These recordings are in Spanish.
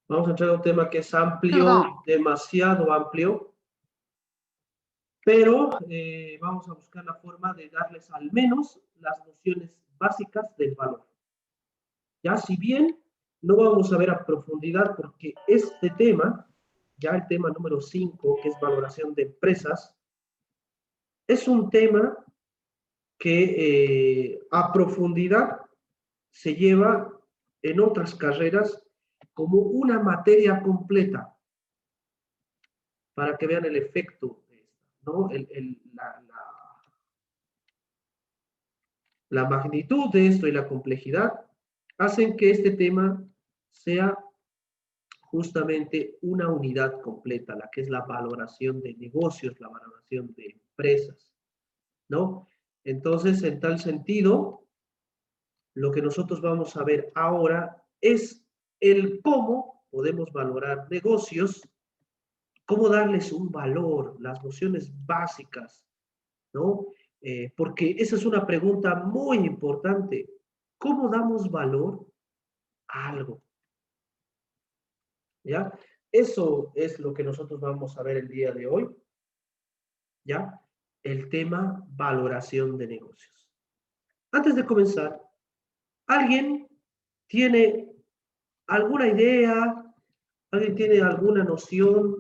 Vamos a entrar a un tema que es amplio, Perdón. demasiado amplio, pero vamos a buscar la forma de darles al menos las nociones básicas del valor. Ya, si bien no vamos a ver a profundidad, porque este tema, ya el tema número 5, que es valoración de empresas, es un tema que a profundidad se lleva en otras carreras como una materia completa, para que vean el efecto de esto, ¿no? La magnitud de esto y la complejidad hacen que este tema sea justamente una unidad completa, la que es la valoración de negocios, la valoración de empresas, ¿no? Entonces, en tal sentido, lo que nosotros vamos a ver ahora es el cómo podemos valorar negocios, cómo darles un valor, las nociones básicas, ¿no? Porque esa es una pregunta muy importante. ¿Cómo damos valor a algo? ¿Ya? Eso es lo que nosotros vamos a ver el día de hoy, ¿ya? El tema valoración de negocios. Antes de comenzar, ¿alguien tiene alguna idea? ¿Alguien tiene alguna noción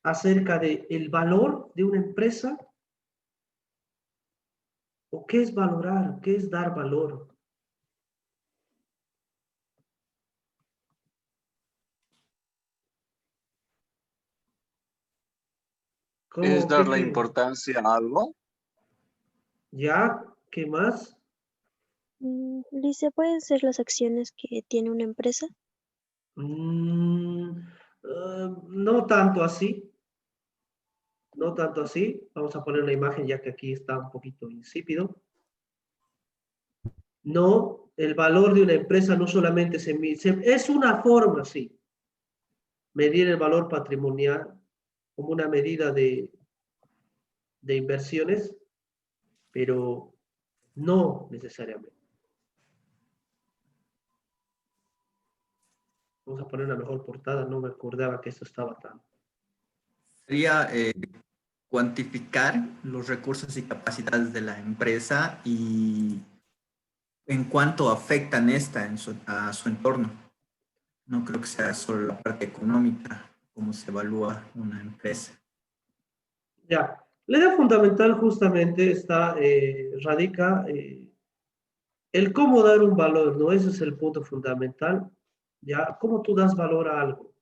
acerca del valor de una empresa? ¿O qué es valorar? ¿Qué es dar valor? Es ¿Cómo, dar qué, la qué? importancia a algo. ¿Ya? ¿Qué más? Lice, ¿pueden ser las acciones que tiene una empresa? Mm, no tanto así, no tanto así. Vamos a poner una imagen ya que aquí está un poquito insípido. No, el valor de una empresa no solamente se mide, es una forma, sí, medir el valor patrimonial como una medida de inversiones, pero no necesariamente. Vamos a poner una mejor portada, no me acordaba que esto estaba tan. Sería cuantificar los recursos y capacidades de la empresa y en cuánto afectan a su entorno. No creo que sea solo la parte económica, cómo se evalúa una empresa. Ya, la idea fundamental justamente está, radica el cómo dar un valor, ¿no? Ese es el punto fundamental, ¿ya? ¿Cómo tú das valor a algo,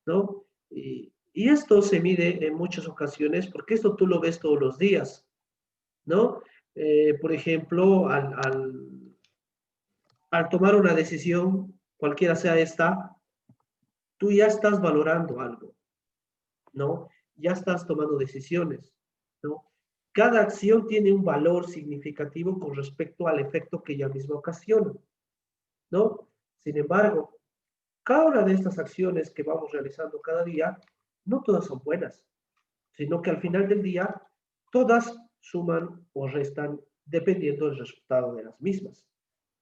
¿no? Y esto se mide en muchas ocasiones, porque esto tú lo ves todos los días, ¿no? Por ejemplo, al tomar una decisión, cualquiera sea esta, tú ya estás valorando algo, ¿no? Ya estás tomando decisiones, ¿no? Cada acción tiene un valor significativo con respecto al efecto que ella misma ocasiona, ¿no? Sin embargo, cada una de estas acciones que vamos realizando cada día, no todas son buenas, sino que al final del día, todas suman o restan dependiendo del resultado de las mismas,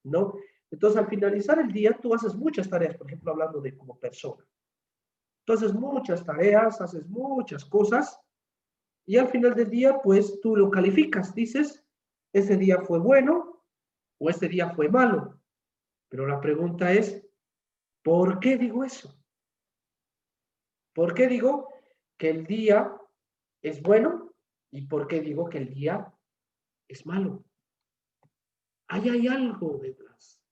¿no? Entonces, al finalizar el día, tú haces muchas tareas, por ejemplo, hablando de como persona. Tú haces muchas tareas, haces muchas cosas, y al final del día, pues tú lo calificas, dices, ese día fue bueno o este día fue malo. Pero la pregunta es, ¿por qué digo eso? ¿Por qué digo que el día es bueno y por qué digo que el día es malo? Ahí hay algo detrás.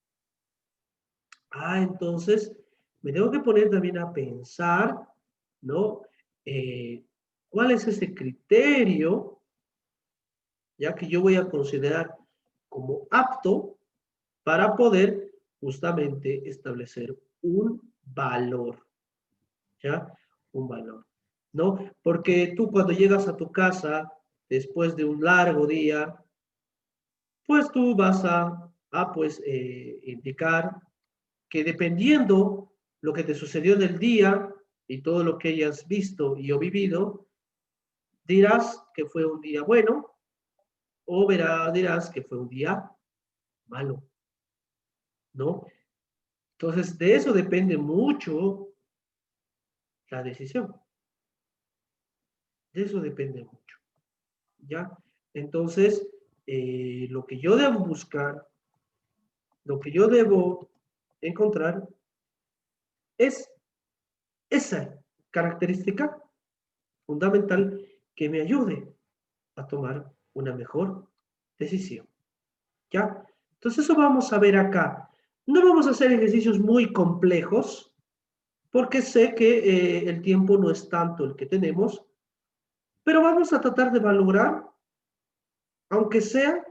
Entonces me tengo que poner también a pensar, ¿no? Eh, ¿Cuál es ese criterio, ya que yo voy a considerar como apto para poder justamente establecer un valor, ¿ya? Un valor, ¿no? Porque tú cuando llegas a tu casa después de un largo día, pues tú vas pues, indicar que dependiendo lo que te sucedió en el día y todo lo que hayas visto y o vivido, dirás que fue un día bueno o dirás que fue un día malo, ¿no? Entonces, de eso depende mucho la decisión. De eso depende mucho. ¿Ya? Entonces, lo que yo debo buscar, lo que yo debo encontrar es esa característica fundamental que me ayude a tomar una mejor decisión. ¿Ya? Entonces eso vamos a ver acá. No vamos a hacer ejercicios muy complejos porque sé que el tiempo no es tanto el que tenemos, pero vamos a tratar de valorar, aunque sea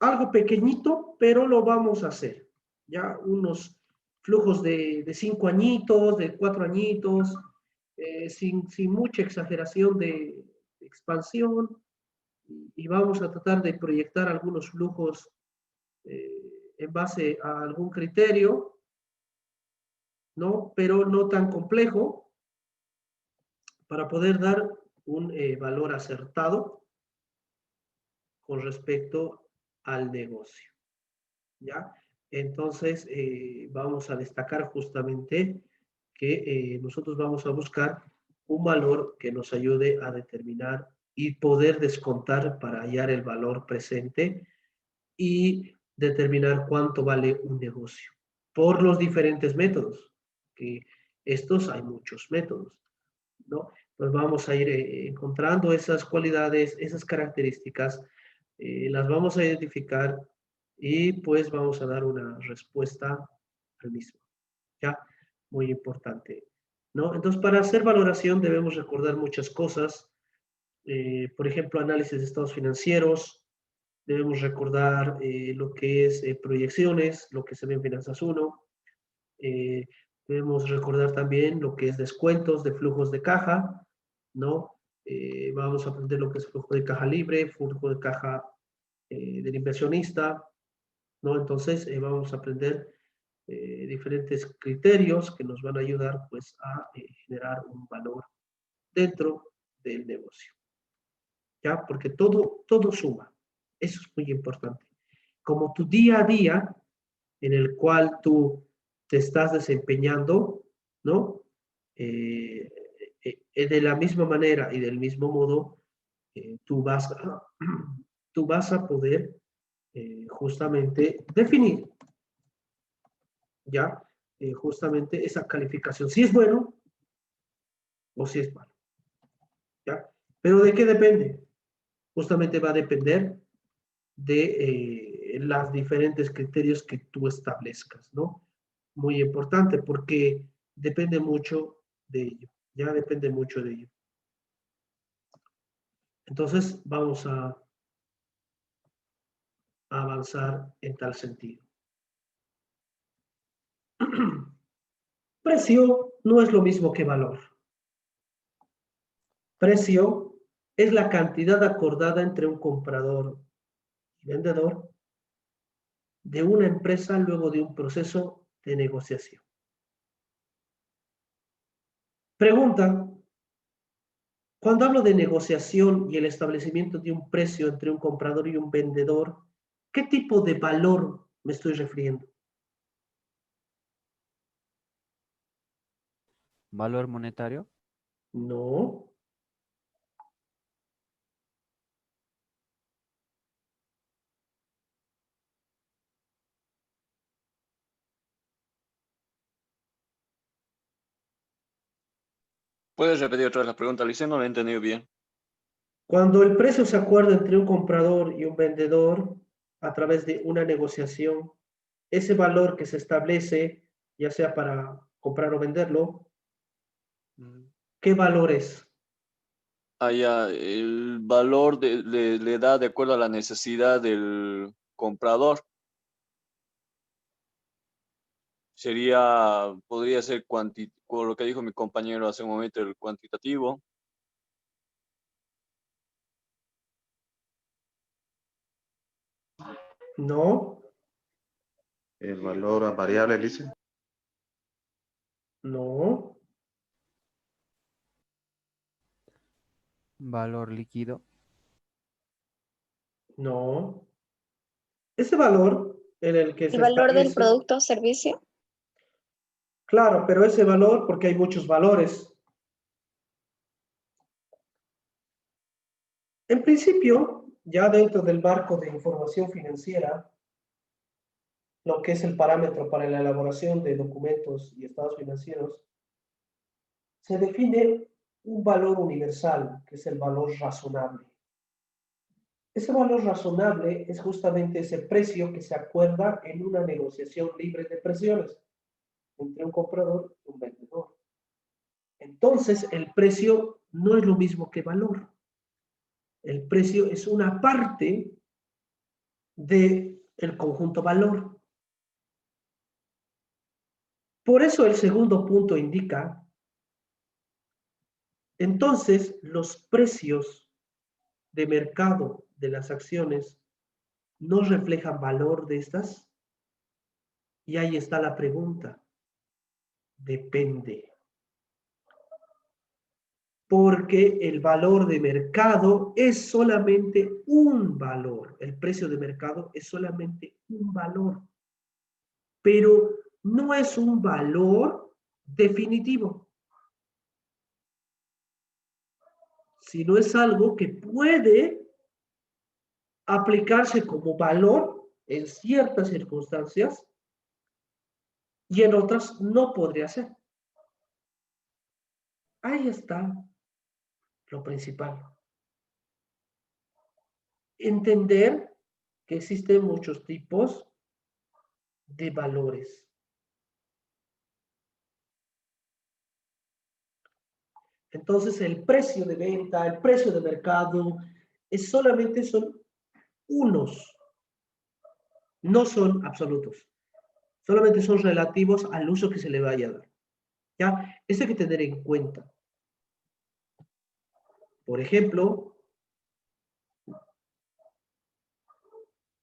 algo pequeñito, pero lo vamos a hacer. Ya unos flujos de 5 añitos, de 4 añitos, sin mucha exageración de expansión, y vamos a tratar de proyectar algunos flujos en base a algún criterio, ¿no? Pero no tan complejo, para poder dar un valor acertado con respecto al negocio, ¿ya? Entonces, vamos a destacar justamente que nosotros vamos a buscar un valor que nos ayude a determinar y poder descontar para hallar el valor presente y determinar cuánto vale un negocio por los diferentes métodos, que estos hay muchos métodos, ¿no? Pues vamos a ir encontrando esas cualidades, esas características, las vamos a identificar y pues vamos a dar una respuesta al mismo, ¿ya? Muy importante, ¿no? Entonces, para hacer valoración debemos recordar muchas cosas, por ejemplo, análisis de estados financieros, debemos recordar lo que es proyecciones, lo que se ve en Finanzas 1. Eh, Debemos recordar también lo que es descuentos de flujos de caja, ¿no? Vamos a aprender lo que es flujo de caja libre, flujo de caja del inversionista, ¿no? Entonces, vamos a aprender diferentes criterios que nos van a ayudar, pues, a generar un valor dentro del negocio, ¿ya? Porque todo suma. Eso es muy importante. Como tu día a día en el cual tú te estás desempeñando, ¿no? Eh, de la misma manera y del mismo modo, tú vas a poder justamente definir, ¿ya? Justamente esa calificación, si es bueno o si es malo, ¿ya? Pero ¿de qué depende? Justamente va a depender de los diferentes criterios que tú establezcas, ¿no? Muy importante porque depende mucho de ello, ya depende mucho de ello. Entonces vamos a avanzar en tal sentido. Precio no es lo mismo que valor. Precio es la cantidad acordada entre un comprador y vendedor de una empresa luego de un proceso de negociación. Pregunta: cuando hablo de negociación y el establecimiento de un precio entre un comprador y un vendedor, ¿qué tipo de valor me estoy refiriendo? ¿Valor monetario? No, ¿Puedes repetir otra vez la pregunta, Alicia? No la he entendido bien. cuando el precio se acuerda entre un comprador y un vendedor a través de una negociación, ese valor que se establece, ya sea para comprar o venderlo, ¿qué valor es? Ya, el valor le da de acuerdo a la necesidad del comprador. Podría ser con lo que dijo mi compañero hace un momento, el cuantitativo. No, El valor variable, dice. no, ¿Valor líquido? no. Ese valor en el que ¿El se valor del establece. producto o servicio? Claro, pero ese valor, porque hay muchos valores. En principio, ya dentro del marco de información financiera, lo que es el parámetro para la elaboración de documentos y estados financieros, se define un valor universal, que es el valor razonable. Ese valor razonable es justamente ese precio que se acuerda en una negociación libre de presiones entre un comprador y un vendedor. Entonces, el precio no es lo mismo que valor. El precio es una parte del conjunto valor. Por eso el segundo punto indica, entonces, los precios de mercado de las acciones no reflejan valor de estas. Y ahí está la pregunta. Depende. Porque el valor de mercado es solamente un valor. El precio de mercado es solamente un valor. Pero no es un valor definitivo, sino es algo que puede aplicarse como valor en ciertas circunstancias y en otras no podría ser. Ahí está lo principal. Entender que existen muchos tipos de valores. Entonces, el precio de venta, el precio de mercado, son unos, no son absolutos. Solamente son relativos al uso que se le vaya a dar. ¿Ya? Esto hay que tener en cuenta. Por ejemplo,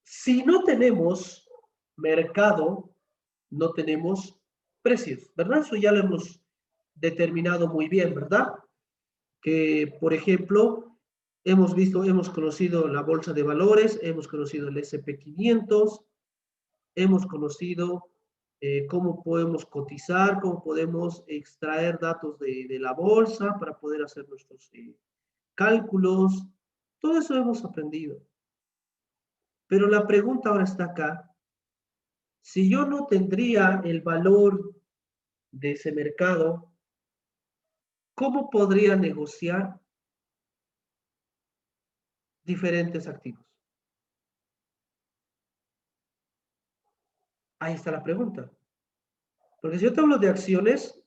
si no tenemos mercado, no tenemos precios, ¿verdad? Eso ya lo hemos determinado muy bien, ¿verdad? Que, por ejemplo, hemos conocido la bolsa de valores, hemos conocido el S&P 500, hemos conocido cómo podemos cotizar, cómo podemos extraer datos de la bolsa para poder hacer nuestros cálculos. Todo eso hemos aprendido. Pero la pregunta ahora está acá. Si yo no tendría el valor de ese mercado, ¿cómo podría negociar diferentes activos? Ahí está la pregunta. Porque si yo te hablo de acciones,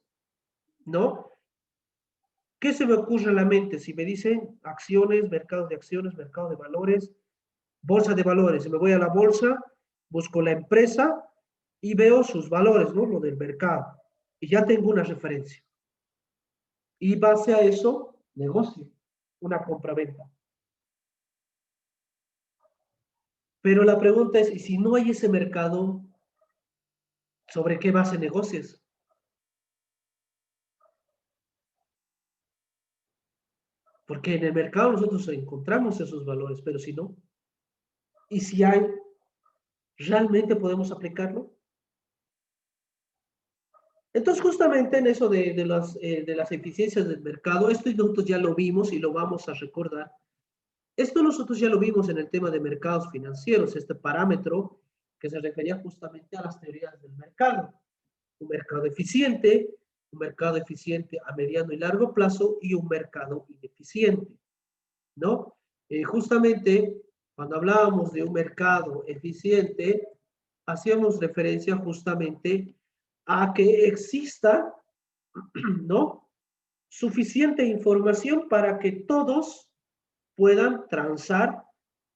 ¿no? ¿Qué se me ocurre a la mente si me dicen acciones, mercado de acciones, mercado de valores, bolsa de valores? Si me voy a la bolsa, busco la empresa y veo sus valores, ¿no? Lo del mercado. Y ya tengo una referencia. Y base a eso, negocio, una compra-venta. Pero la pregunta es, ¿y si no hay ese mercado, sobre qué base negocias? Porque en el mercado nosotros encontramos esos valores, pero si no, y si hay, ¿realmente podemos aplicarlo? Entonces, justamente en eso de las eficiencias del mercado, esto nosotros ya lo vimos y lo vamos a recordar. Esto nosotros ya lo vimos en el tema de mercados financieros, este parámetro que se refería justamente a las teorías del mercado. Un mercado eficiente a mediano y largo plazo y un mercado ineficiente, ¿no? Justamente cuando hablábamos de un mercado eficiente, hacíamos referencia justamente a que exista, ¿no? Suficiente información para que todos puedan transar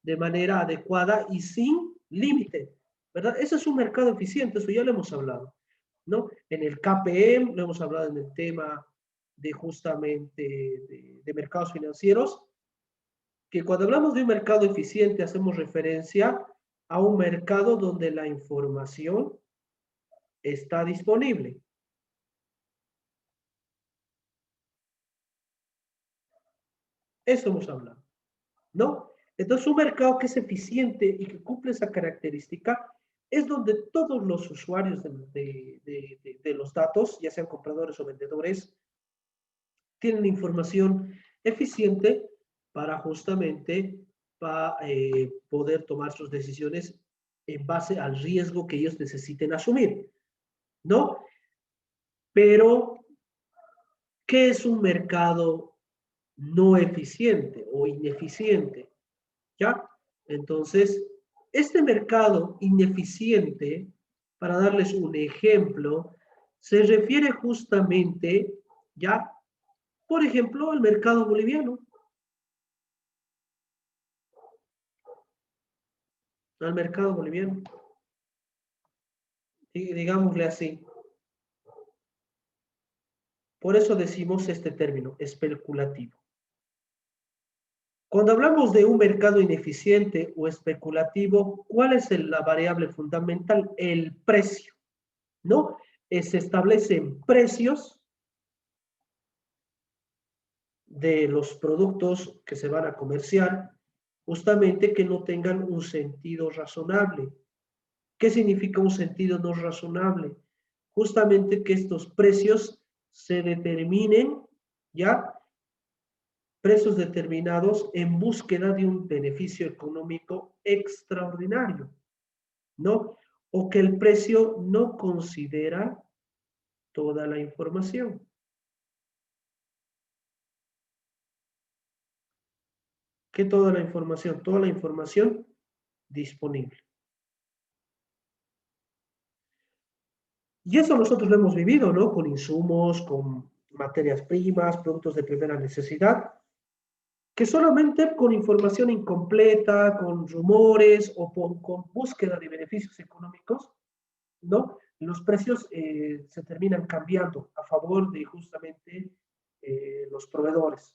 de manera adecuada y sin límite, ¿verdad? Ese es un mercado eficiente, eso ya lo hemos hablado, ¿no? En el KPM, lo hemos hablado en el tema de justamente de mercados financieros, que cuando hablamos de un mercado eficiente hacemos referencia a un mercado donde la información está disponible. Eso hemos hablado, ¿no? Entonces, un mercado que es eficiente y que cumple esa característica es donde todos los usuarios de los datos, ya sean compradores o vendedores, tienen información eficiente para justamente poder tomar sus decisiones en base al riesgo que ellos necesiten asumir, ¿no? Pero, ¿qué es un mercado no eficiente o ineficiente? ¿Ya? Entonces, este mercado ineficiente, para darles un ejemplo, se refiere justamente, ¿ya? Por ejemplo, al mercado boliviano. Al mercado boliviano. Digámosle así. Por eso decimos este término, especulativo. Cuando hablamos de un mercado ineficiente o especulativo, ¿cuál es la variable fundamental? El precio, ¿no? Se establecen precios de los productos que se van a comerciar, justamente que no tengan un sentido razonable. ¿Qué significa un sentido no razonable? Justamente que estos precios se determinen, ¿ya? Precios determinados en búsqueda de un beneficio económico extraordinario, ¿no? O que el precio no considera toda la información. ¿Qué toda la información? Toda la información disponible. Y eso nosotros lo hemos vivido, ¿no? Con insumos, con materias primas, productos de primera necesidad, que solamente con información incompleta, con rumores o con búsqueda de beneficios económicos, ¿no? Los precios se terminan cambiando a favor de justamente los proveedores.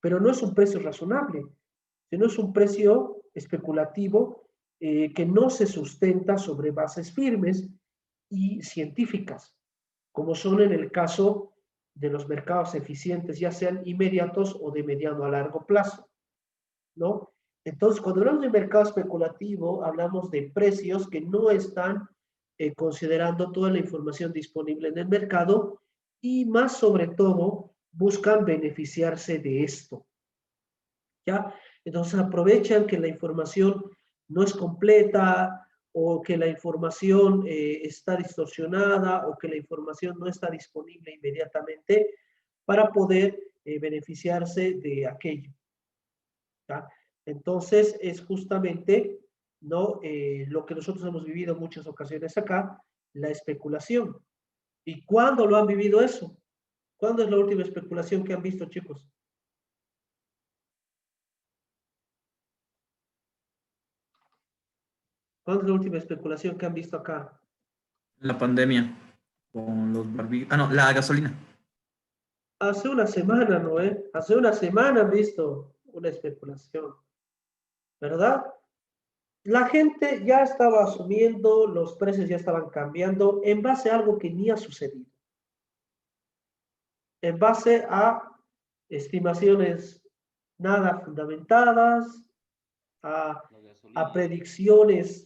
Pero no es un precio razonable, sino es un precio especulativo que no se sustenta sobre bases firmes y científicas, como son en el caso de los mercados eficientes, ya sean inmediatos o de mediano a largo plazo, ¿no? Entonces, cuando hablamos de mercado especulativo, hablamos de precios que no están considerando toda la información disponible en el mercado y más sobre todo buscan beneficiarse de esto, ¿ya? Entonces aprovechan que la información no es completa o que la información está distorsionada o que la información no está disponible inmediatamente para poder beneficiarse de aquello, ¿ya? Entonces es justamente, ¿no? Lo que nosotros hemos vivido en muchas ocasiones acá, la especulación. ¿Y cuándo lo han vivido eso? ¿Cuándo es la última especulación que han visto, chicos? ¿Cuándo es la última especulación que han visto acá? La pandemia con los barbijos. Ah, no, la gasolina. Hace una semana, ¿no? Hace una semana han visto una especulación, ¿verdad? La gente ya estaba asumiendo, los precios ya estaban cambiando en base a algo que ni ha sucedido, en base a estimaciones nada fundamentadas, a predicciones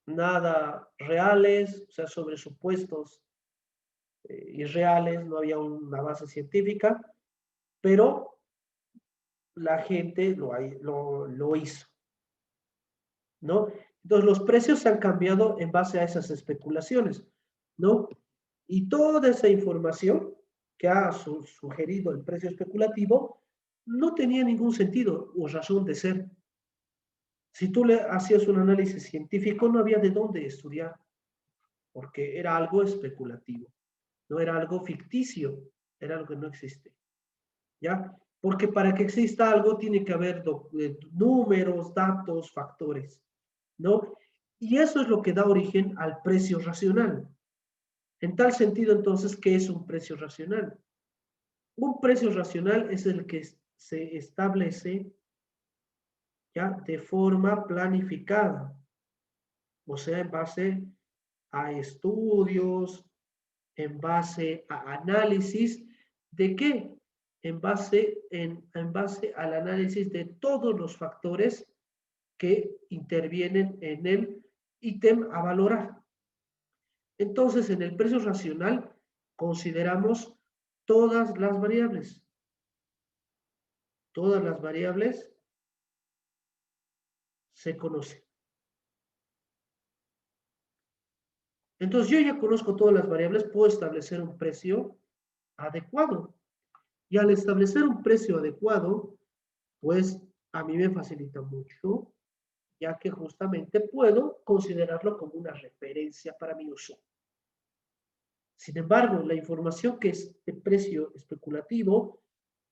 nada reales, o sea, sobre supuestos irreales, no había una base científica, pero la gente lo hizo, ¿no? Entonces los precios se han cambiado en base a esas especulaciones, ¿no? Y toda esa información que ha sugerido el precio especulativo no tenía ningún sentido o razón de ser. Si tú le hacías un análisis científico, no había de dónde estudiar, porque era algo especulativo, no era algo ficticio, era algo que no existe, ¿ya? Porque para que exista algo tiene que haber números, datos, factores, ¿no? Y eso es lo que da origen al precio racional. En tal sentido, entonces, ¿qué es un precio racional? Un precio racional es el que se establece ya de forma planificada, o sea, en base a estudios, en base a análisis, ¿de qué? En base al análisis de todos los factores que intervienen en el ítem a valorar. Entonces, en el precio racional consideramos todas las variables. Todas las variables se conocen. Entonces, yo ya conozco todas las variables, puedo establecer un precio adecuado. Y al establecer un precio adecuado, pues a mí me facilita mucho, ya que justamente puedo considerarlo como una referencia para mi uso. Sin embargo, la información que es de precio especulativo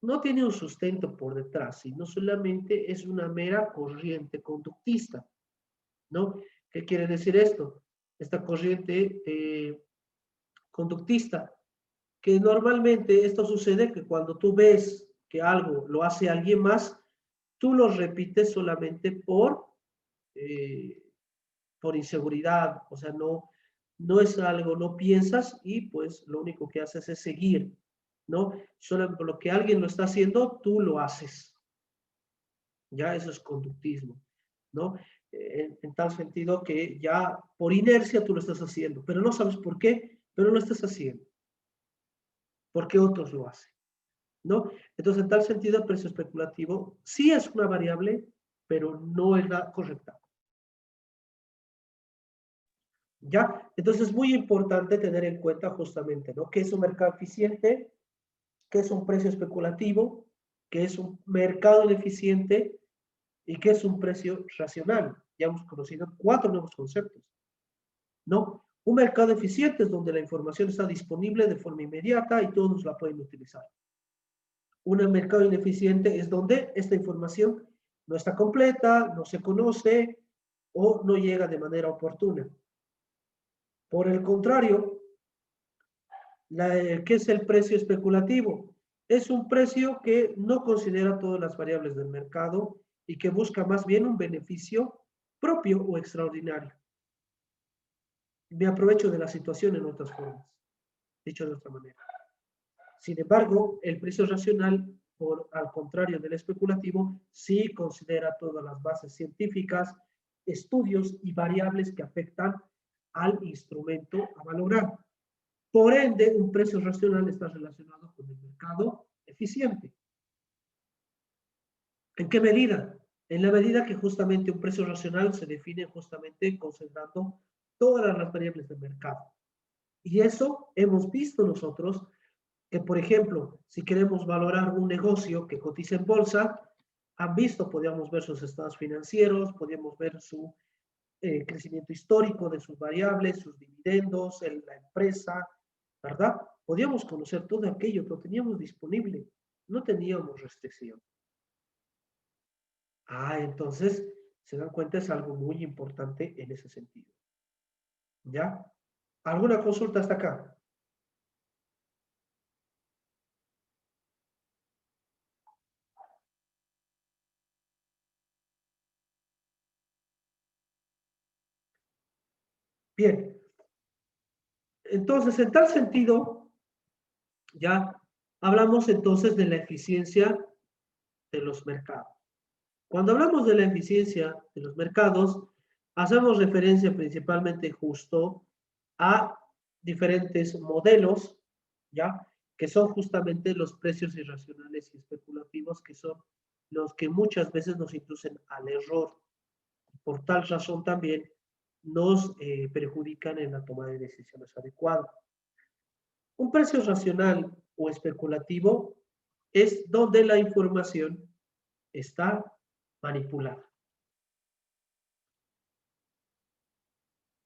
no tiene un sustento por detrás, sino solamente es una mera corriente conductista, ¿no? ¿Qué quiere decir esto? Esta corriente conductista, que normalmente esto sucede que cuando tú ves que algo lo hace alguien más, tú lo repites solamente por inseguridad, o sea, no es algo, no piensas y pues lo único que haces es seguir, ¿no? Solo por lo que alguien lo está haciendo, tú lo haces. Ya eso es conductismo, ¿no? En tal sentido que ya por inercia tú lo estás haciendo, pero no sabes por qué, pero lo estás haciendo. Porque otros lo hacen, ¿no? Entonces, en tal sentido, el precio especulativo sí es una variable, pero no es la correcta. ¿Ya? Entonces es muy importante tener en cuenta justamente, ¿no? ¿Qué es un mercado eficiente? ¿Qué es un precio especulativo? ¿Qué es un mercado ineficiente? ¿Y qué es un precio racional? Ya hemos conocido 4 nuevos conceptos, ¿no? Un mercado eficiente es donde la información está disponible de forma inmediata y todos la pueden utilizar. Un mercado ineficiente es donde esta información no está completa, no se conoce o no llega de manera oportuna. Por el contrario, ¿qué es el precio especulativo? Es un precio que no considera todas las variables del mercado y que busca más bien un beneficio propio o extraordinario. Me aprovecho de la situación en otras formas, dicho de otra manera. Sin embargo, el precio racional, al contrario del especulativo, sí considera todas las bases científicas, estudios y variables que afectan al instrumento a valorar. Por ende, un precio racional está relacionado con el mercado eficiente. ¿En qué medida? En la medida que justamente un precio racional se define justamente concentrando todas las variables del mercado. Y eso hemos visto nosotros que, por ejemplo, si queremos valorar un negocio que cotiza en bolsa, han visto, podríamos ver sus estados financieros, podríamos ver su crecimiento histórico de sus variables, sus dividendos, la empresa, ¿verdad? Podíamos conocer todo aquello, lo teníamos disponible, no teníamos restricción. Entonces, se dan cuenta, es algo muy importante en ese sentido. ¿Ya? ¿Alguna consulta hasta acá? Bien. Entonces, en tal sentido, ya hablamos entonces de la eficiencia de los mercados. Cuando hablamos de la eficiencia de los mercados, hacemos referencia principalmente justo a diferentes modelos, ¿ya? Que son justamente los precios irracionales y especulativos, que son los que muchas veces nos inducen al error. Por tal razón también nos perjudican en la toma de decisiones adecuadas. Un precio racional o especulativo es donde la información está manipulada.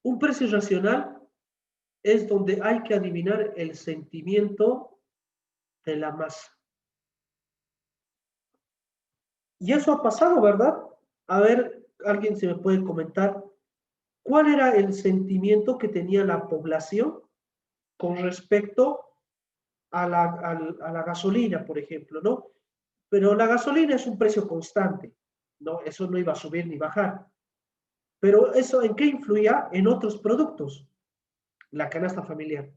Un precio racional es donde hay que adivinar el sentimiento de la masa. Y eso ha pasado, ¿verdad? A ver, alguien se me puede comentar, ¿cuál era el sentimiento que tenía la población con respecto a la gasolina, por ejemplo, ¿no? Pero la gasolina es un precio constante, ¿no? Eso no iba a subir ni bajar. Pero eso, ¿en qué influía? En otros productos, la canasta familiar.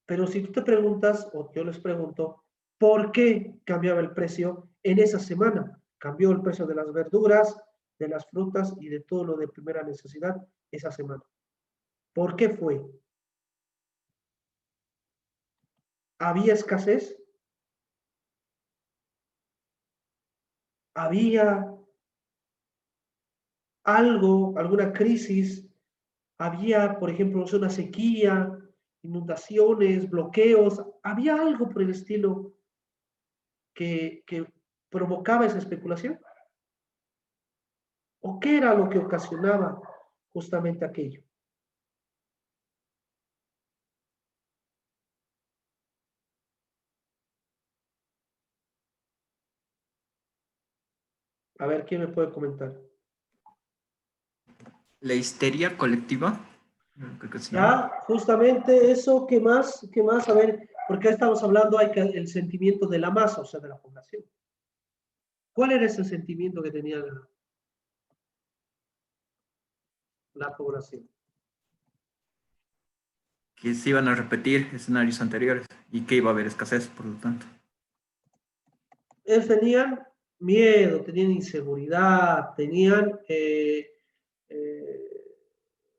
Pero si tú te preguntas, o yo les pregunto, ¿por qué cambiaba el precio en esa semana? Cambió el precio de las verduras, de las frutas y de todo lo de primera necesidad esa semana. ¿Por qué fue? ¿Había escasez? ¿Había algo, alguna crisis? ¿Había, por ejemplo, una sequía, inundaciones, bloqueos? ¿Había algo por el estilo que provocaba esa especulación? ¿O qué era lo que ocasionaba justamente aquello? A ver, ¿quién me puede comentar? La histeria colectiva, creo que se llama. Ya, justamente eso, ¿qué más? ¿Qué más? A ver, porque estamos hablando, hay que el sentimiento de la masa, o sea, de la población. ¿Cuál era ese sentimiento que tenía la población? Que se iban a repetir escenarios anteriores y que iba a haber escasez, por lo tanto. Ellos tenían miedo, tenían inseguridad, tenían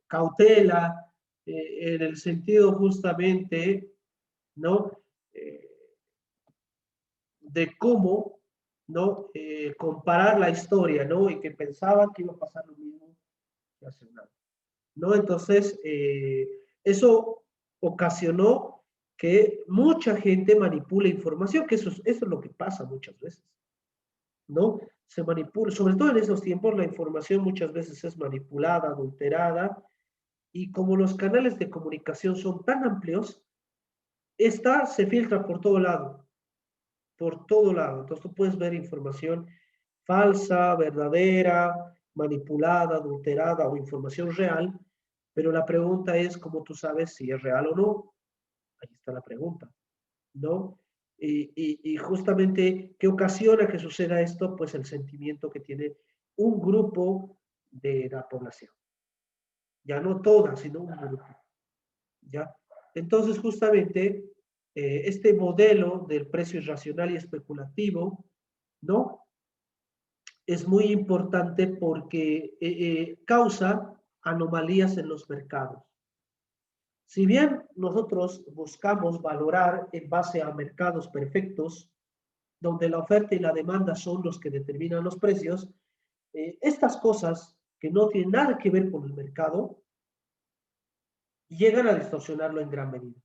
cautela, en el sentido justamente, ¿no? De cómo, ¿no? Comparar la historia, ¿no? Y que pensaban que iba a pasar lo mismo que hace un año, ¿no? Entonces, eso ocasionó que mucha gente manipule información, que eso es lo que pasa muchas veces, ¿no? Se manipula, sobre todo en esos tiempos, la información muchas veces es manipulada, adulterada, y como los canales de comunicación son tan amplios, esta se filtra por todo lado, por todo lado. Entonces tú puedes ver información falsa, verdadera, manipulada, adulterada o información real, pero la pregunta es cómo tú sabes si es real o no. Ahí está la pregunta, ¿no? Y justamente, ¿qué ocasiona que suceda esto? Pues el sentimiento que tiene un grupo de la población. Ya no toda, sino un grupo. ¿Ya? Entonces, justamente, este modelo del precio irracional y especulativo, ¿no? Es muy importante porque causa anomalías en los mercados. Si bien nosotros buscamos valorar en base a mercados perfectos, donde la oferta y la demanda son los que determinan los precios, estas cosas que no tienen nada que ver con el mercado, llegan a distorsionarlo en gran medida,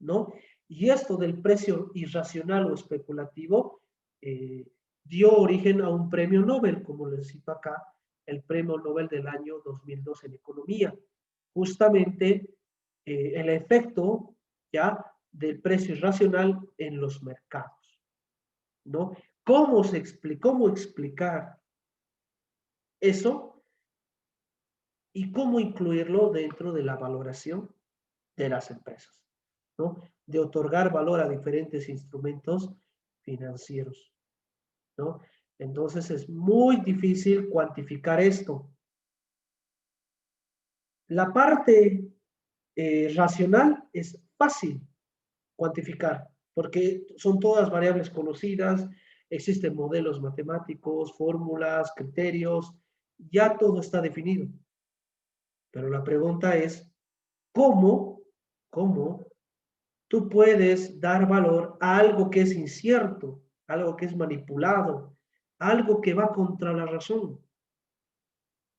¿no? Y esto del precio irracional o especulativo dio origen a un premio Nobel, como les cito acá, el premio Nobel del año 2002 en economía. Justamente el efecto ya del precio irracional en los mercados, ¿no? ¿Cómo explicar eso y cómo incluirlo dentro de la valoración de las empresas, ¿no? De otorgar valor a diferentes instrumentos financieros, ¿no? Entonces es muy difícil cuantificar esto. La parte racional es fácil cuantificar, porque son todas variables conocidas, existen modelos matemáticos, fórmulas, criterios, ya todo está definido. Pero la pregunta es, ¿cómo tú puedes dar valor a algo que es incierto, algo que es manipulado, algo que va contra la razón?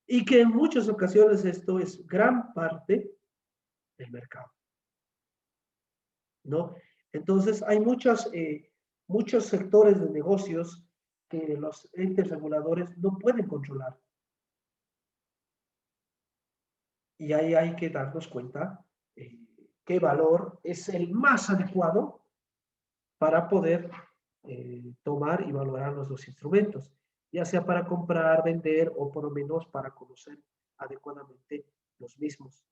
Y que en muchas ocasiones esto es gran parte del mercado, ¿no? Entonces hay muchos sectores de negocios que los entes reguladores no pueden controlar. Y ahí hay que darnos cuenta qué valor es el más adecuado para poder tomar y valorar nuestros instrumentos, ya sea para comprar, vender o por lo menos para conocer adecuadamente los mismos,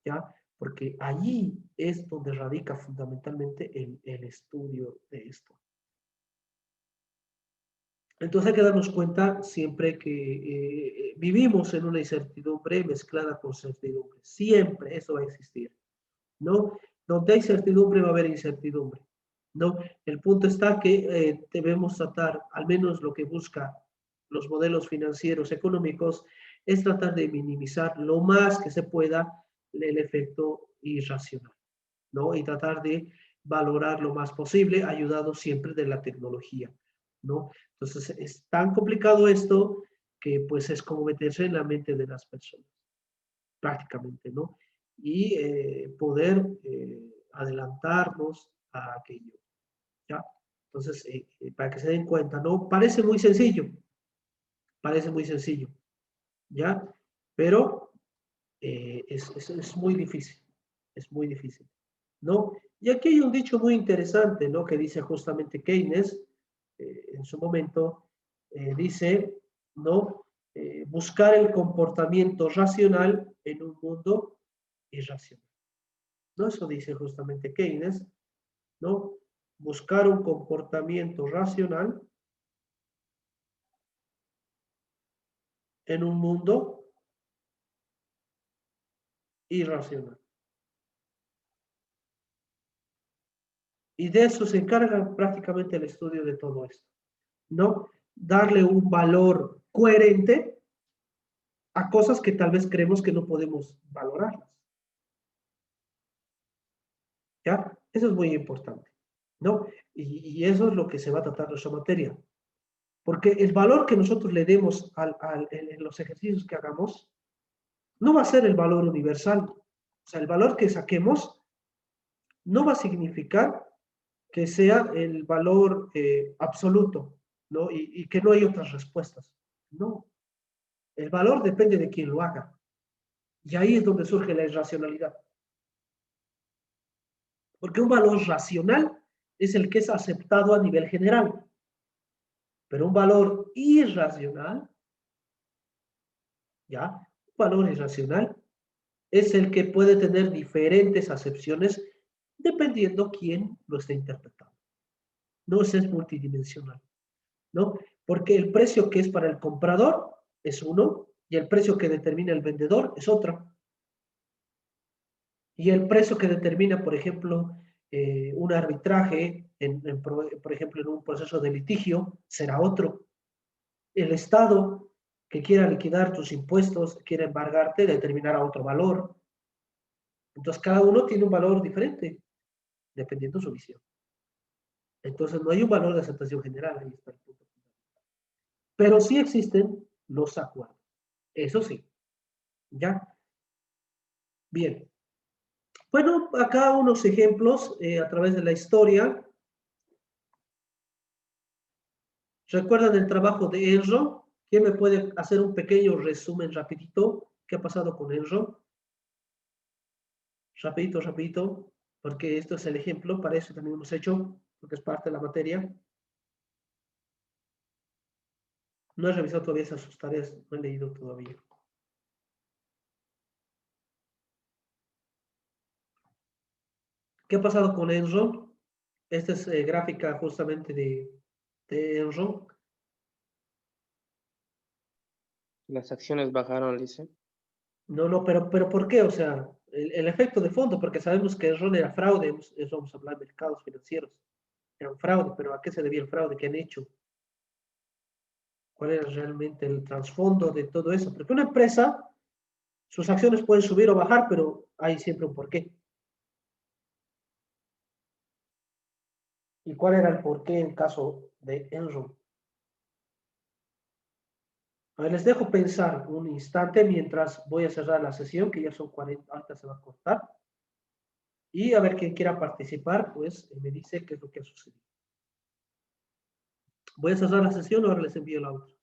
¿ya? Porque allí es donde radica fundamentalmente el estudio de esto. Entonces hay que darnos cuenta siempre que vivimos en una incertidumbre mezclada con certidumbre. Siempre eso va a existir, ¿no? Donde hay certidumbre va a haber incertidumbre, ¿no? El punto está que debemos tratar, al menos lo que busca los modelos financieros económicos es tratar de minimizar lo más que se pueda el efecto irracional, ¿no? Y tratar de valorar lo más posible, ayudado siempre de la tecnología, ¿no? Entonces, es tan complicado esto que pues es como meterse en la mente de las personas, prácticamente, ¿no? Y poder adelantarnos a aquello, ¿ya? Entonces, para que se den cuenta, ¿no? Parece muy sencillo, ¿ya? Pero es muy difícil, ¿no? Y aquí hay un dicho muy interesante, ¿no? Que dice justamente Keynes, en su momento, dice, ¿no? Buscar el comportamiento racional en un mundo irracional, ¿no? Eso dice justamente Keynes, ¿no? Buscar un comportamiento racional en un mundo irracional. Y de eso se encarga prácticamente el estudio de todo esto, ¿no? Darle un valor coherente a cosas que tal vez creemos que no podemos valorarlas, ¿ya? Eso es muy importante, ¿no? Y eso es lo que se va a tratar nuestra materia. Porque el valor que nosotros le demos en los ejercicios que hagamos no va a ser el valor universal. O sea, el valor que saquemos no va a significar que sea el valor absoluto, ¿no? Y que no hay otras respuestas. No. El valor depende de quién lo haga. Y ahí es donde surge la irracionalidad. Porque un valor racional es el que es aceptado a nivel general. Pero un valor irracional, ¿ya? Un valor irracional es el que puede tener diferentes acepciones dependiendo quién lo esté interpretando. No es multidimensional, ¿no? Porque el precio que es para el comprador es uno y el precio que determina el vendedor es otro. Y el precio que determina, por ejemplo, un arbitraje, por ejemplo, en un proceso de litigio, será otro. El Estado que quiera liquidar tus impuestos, quiera embargarte, determinará otro valor. Entonces, cada uno tiene un valor diferente, dependiendo de su visión. Entonces, no hay un valor de aceptación general, ahí está el punto. Pero sí existen los acuerdos. Eso sí. ¿Ya? Bien. Bueno, acá unos ejemplos a través de la historia. ¿Recuerdan el trabajo de Enron? ¿Quién me puede hacer un pequeño resumen rapidito? ¿Qué ha pasado con Enron? Rapidito, rapidito, porque esto es el ejemplo, para eso también hemos hecho, porque es parte de la materia. No he revisado todavía esas tareas, no he leído todavía. ¿Qué ha pasado con Enron? Esta es gráfica justamente de Enron. Las acciones bajaron, dice. No, pero ¿por qué? O sea, el efecto de fondo, porque sabemos que Enron era fraude, eso vamos a hablar de mercados financieros. Era un fraude, pero ¿a qué se debía el fraude? ¿Qué han hecho? ¿Cuál era realmente el trasfondo de todo eso? Porque una empresa, sus acciones pueden subir o bajar, pero hay siempre un porqué. ¿Y cuál era el porqué en caso de Enron? A ver, les dejo pensar un instante mientras voy a cerrar la sesión, que ya son 40, ahorita se va a cortar. Y a ver quien quiera participar, pues me dice qué es lo que ha sucedido. Voy a cerrar la sesión, ahora les envío el audio.